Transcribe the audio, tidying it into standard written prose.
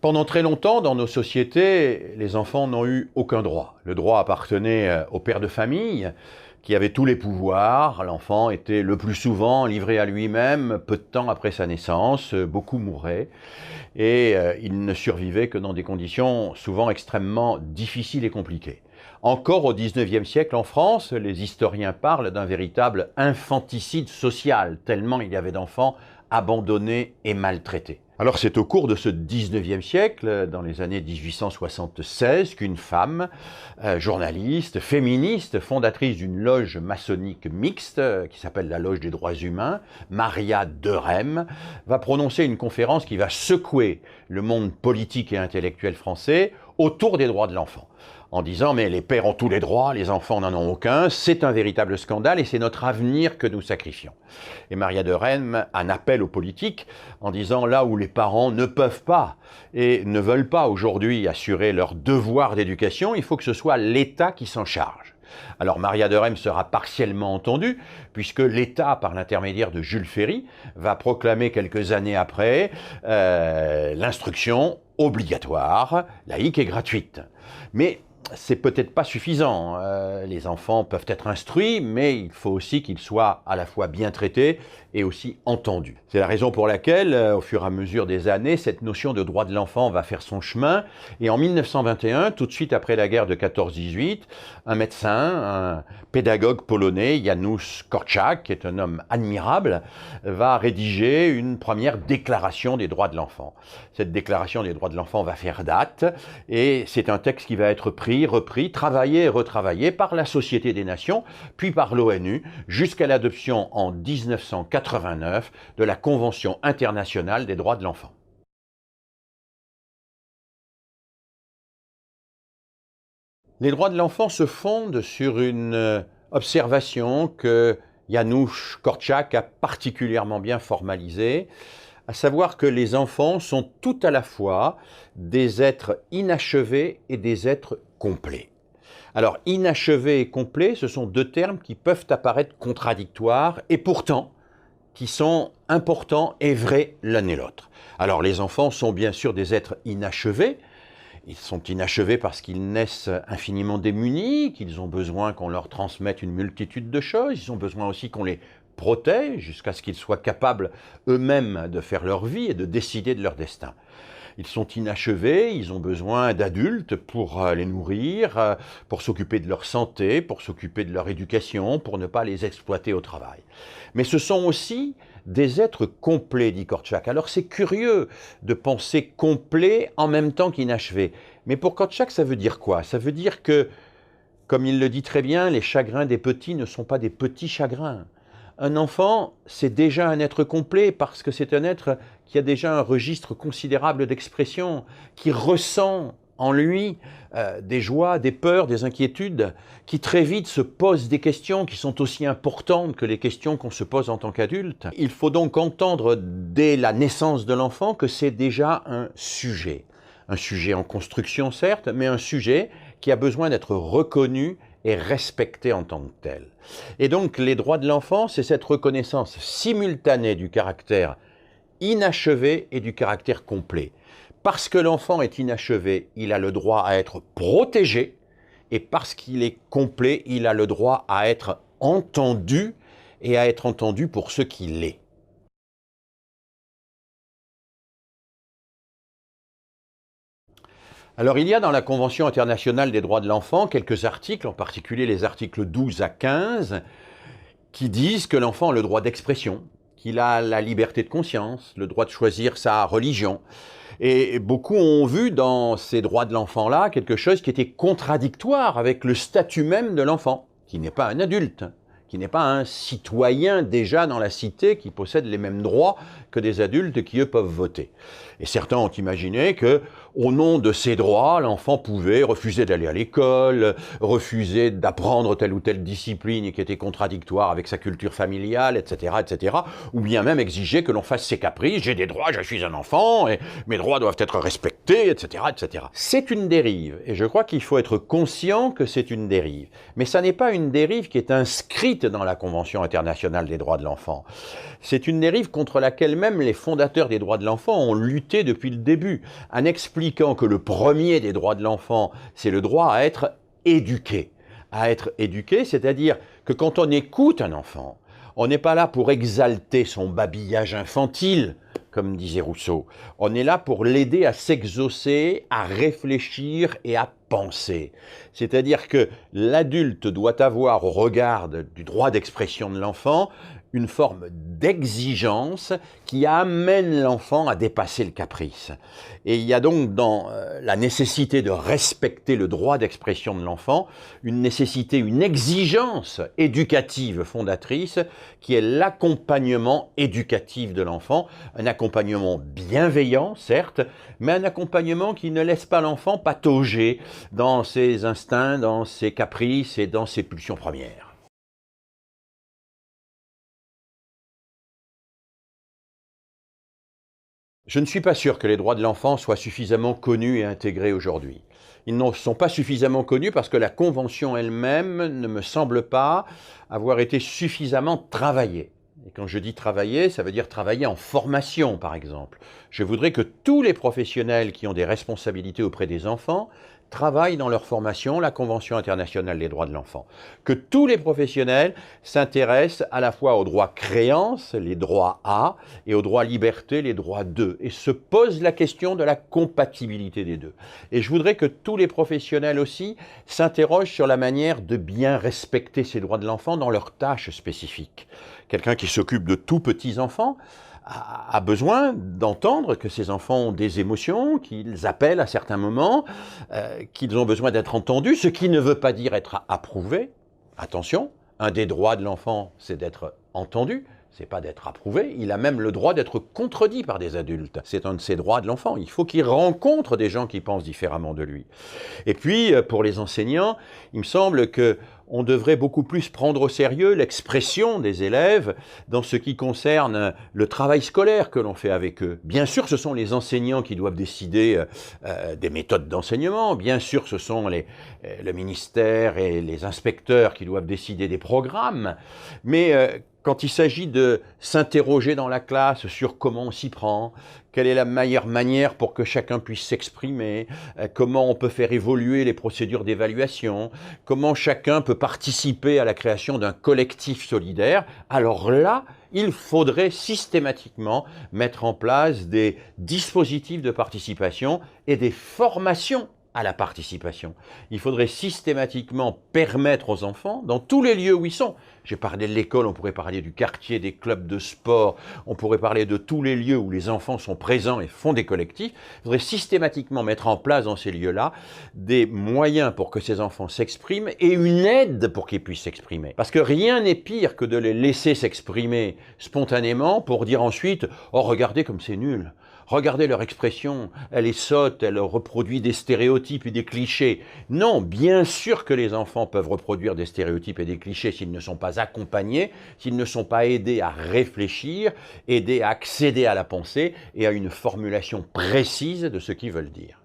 Pendant très longtemps, dans nos sociétés, les enfants n'ont eu aucun droit. Le droit appartenait au père de famille, qui avait tous les pouvoirs. L'enfant était le plus souvent livré à lui-même peu de temps après sa naissance. Beaucoup mouraient et il ne survivait que dans des conditions souvent extrêmement difficiles et compliquées. Encore au XIXe siècle en France, les historiens parlent d'un véritable infanticide social, tellement il y avait d'enfants abandonnés et maltraités. Alors c'est au cours de ce XIXe siècle, dans les années 1876, qu'une femme, journaliste, féministe, fondatrice d'une loge maçonnique mixte, qui s'appelle la Loge des droits humains, Maria de Rem, va prononcer une conférence qui va secouer le monde politique et intellectuel français autour des droits de l'enfant, en disant « mais les pères ont tous les droits, les enfants n'en ont aucun, c'est un véritable scandale et c'est notre avenir que nous sacrifions ». Et Maria de Rem en appelle aux politiques en disant « là où les parents ne peuvent pas et ne veulent pas aujourd'hui assurer leur devoir d'éducation, il faut que ce soit l'État qui s'en charge ». Alors Maria de Rem sera partiellement entendue, puisque l'État, par l'intermédiaire de Jules Ferry, va proclamer quelques années après l'instruction obligatoire, laïque et gratuite. Mais c'est peut-être pas suffisant. Les enfants peuvent être instruits, mais il faut aussi qu'ils soient à la fois bien traités et aussi entendus. C'est la raison pour laquelle, au fur et à mesure des années, cette notion de droit de l'enfant va faire son chemin. Et en 1921, tout de suite après la guerre de 14-18, un médecin, un pédagogue polonais, Janusz Korczak, qui est un homme admirable, va rédiger une première déclaration des droits de l'enfant. Cette déclaration des droits de l'enfant va faire date et c'est un texte qui va être repris, travaillé et retravaillé par la Société des Nations, puis par l'ONU, jusqu'à l'adoption en 1989 de la Convention internationale des droits de l'enfant. Les droits de l'enfant se fondent sur une observation que Janusz Korczak a particulièrement bien formalisée, à savoir que les enfants sont tout à la fois des êtres inachevés et des êtres complets. Alors, inachevé et complet, ce sont deux termes qui peuvent apparaître contradictoires et pourtant qui sont importants et vrais l'un et l'autre. Alors, les enfants sont bien sûr des êtres inachevés. Ils sont inachevés parce qu'ils naissent infiniment démunis, qu'ils ont besoin qu'on leur transmette une multitude de choses. Ils ont besoin aussi qu'on les protège jusqu'à ce qu'ils soient capables eux-mêmes de faire leur vie et de décider de leur destin. Ils sont inachevés, ils ont besoin d'adultes pour les nourrir, pour s'occuper de leur santé, pour s'occuper de leur éducation, pour ne pas les exploiter au travail. Mais ce sont aussi des êtres complets, dit Korczak. Alors c'est curieux de penser complet en même temps qu'inachevé. Mais pour Korczak, ça veut dire quoi? Ça veut dire que, comme il le dit très bien, les chagrins des petits ne sont pas des petits chagrins. Un enfant, c'est déjà un être complet parce que c'est un être qui a déjà un registre considérable d'expression, qui ressent en lui des joies, des peurs, des inquiétudes, qui très vite se pose des questions qui sont aussi importantes que les questions qu'on se pose en tant qu'adulte. Il faut donc entendre dès la naissance de l'enfant que c'est déjà un sujet en construction certes, mais un sujet qui a besoin d'être reconnu et respecté en tant que tel. Et donc les droits de l'enfant, c'est cette reconnaissance simultanée du caractère inachevé et du caractère complet. Parce que l'enfant est inachevé, il a le droit à être protégé, et parce qu'il est complet, il a le droit à être entendu, et à être entendu pour ce qu'il est. Alors il y a dans la Convention internationale des droits de l'enfant quelques articles, en particulier les articles 12 à 15, qui disent que l'enfant a le droit d'expression, qu'il a la liberté de conscience, le droit de choisir sa religion. Et beaucoup ont vu dans ces droits de l'enfant-là quelque chose qui était contradictoire avec le statut même de l'enfant, qui n'est pas un adulte, qui n'est pas un citoyen déjà dans la cité qui possède les mêmes droits que des adultes qui, eux, peuvent voter. Et certains ont imaginé que, au nom de ses droits, l'enfant pouvait refuser d'aller à l'école, refuser d'apprendre telle ou telle discipline qui était contradictoire avec sa culture familiale, etc., etc., ou bien même exiger que l'on fasse ses caprices, j'ai des droits, je suis un enfant, et mes droits doivent être respectés, etc., etc. C'est une dérive, et je crois qu'il faut être conscient que c'est une dérive. Mais ça n'est pas une dérive qui est inscrite dans la Convention internationale des droits de l'enfant. C'est une dérive contre laquelle même les fondateurs des droits de l'enfant ont lutté depuis le début, en expliquant que le premier des droits de l'enfant, c'est le droit à être éduqué. À être éduqué, c'est-à-dire que quand on écoute un enfant, on n'est pas là pour exalter son babillage infantile, comme disait Rousseau. On est là pour l'aider à s'exaucer, à réfléchir et à penser. C'est-à-dire que l'adulte doit avoir, au regard du droit d'expression de l'enfant, une forme d'exigence qui amène l'enfant à dépasser le caprice. Et il y a donc dans la nécessité de respecter le droit d'expression de l'enfant, une nécessité, une exigence éducative fondatrice qui est l'accompagnement éducatif de l'enfant, un accompagnement bienveillant, certes, mais un accompagnement qui ne laisse pas l'enfant patauger dans ses instincts, dans ses caprices et dans ses pulsions premières. Je ne suis pas sûr que les droits de l'enfant soient suffisamment connus et intégrés aujourd'hui. Ils ne sont pas suffisamment connus parce que la Convention elle-même ne me semble pas avoir été suffisamment travaillée. Et quand je dis travailler, ça veut dire travailler en formation, par exemple. Je voudrais que tous les professionnels qui ont des responsabilités auprès des enfants travaillent dans leur formation la Convention internationale des droits de l'enfant. Que tous les professionnels s'intéressent à la fois aux droits créances, les droits A, et aux droits liberté, les droits 2, et se posent la question de la compatibilité des deux. Et je voudrais que tous les professionnels aussi s'interrogent sur la manière de bien respecter ces droits de l'enfant dans leurs tâches spécifiques. Quelqu'un qui s'occupe de tout petits enfants a besoin d'entendre que ces enfants ont des émotions, qu'ils appellent à certains moments, qu'ils ont besoin d'être entendus, ce qui ne veut pas dire être approuvé. Attention, un des droits de l'enfant, c'est d'être entendu, c'est pas d'être approuvé. Il a même le droit d'être contredit par des adultes. C'est un de ses droits de l'enfant. Il faut qu'il rencontre des gens qui pensent différemment de lui. Et puis, pour les enseignants, il me semble que on devrait beaucoup plus prendre au sérieux l'expression des élèves dans ce qui concerne le travail scolaire que l'on fait avec eux. Bien sûr, ce sont les enseignants qui doivent décider des méthodes d'enseignement. Bien sûr, ce sont le ministère et les inspecteurs qui doivent décider des programmes. Mais quand il s'agit de s'interroger dans la classe sur comment on s'y prend, quelle est la meilleure manière pour que chacun puisse s'exprimer, comment on peut faire évoluer les procédures d'évaluation, comment chacun peut participer à la création d'un collectif solidaire, alors là, il faudrait systématiquement mettre en place des dispositifs de participation et des formations à la participation. Il faudrait systématiquement permettre aux enfants, dans tous les lieux où ils sont, j'ai parlé de l'école, on pourrait parler du quartier, des clubs de sport, on pourrait parler de tous les lieux où les enfants sont présents et font des collectifs, il faudrait systématiquement mettre en place dans ces lieux-là des moyens pour que ces enfants s'expriment et une aide pour qu'ils puissent s'exprimer. Parce que rien n'est pire que de les laisser s'exprimer spontanément pour dire ensuite « Oh, regardez comme c'est nul !» Regardez leur expression, elle est sotte, elle reproduit des stéréotypes et des clichés. Non, bien sûr que les enfants peuvent reproduire des stéréotypes et des clichés s'ils ne sont pas accompagnés, s'ils ne sont pas aidés à réfléchir, aidés à accéder à la pensée et à une formulation précise de ce qu'ils veulent dire.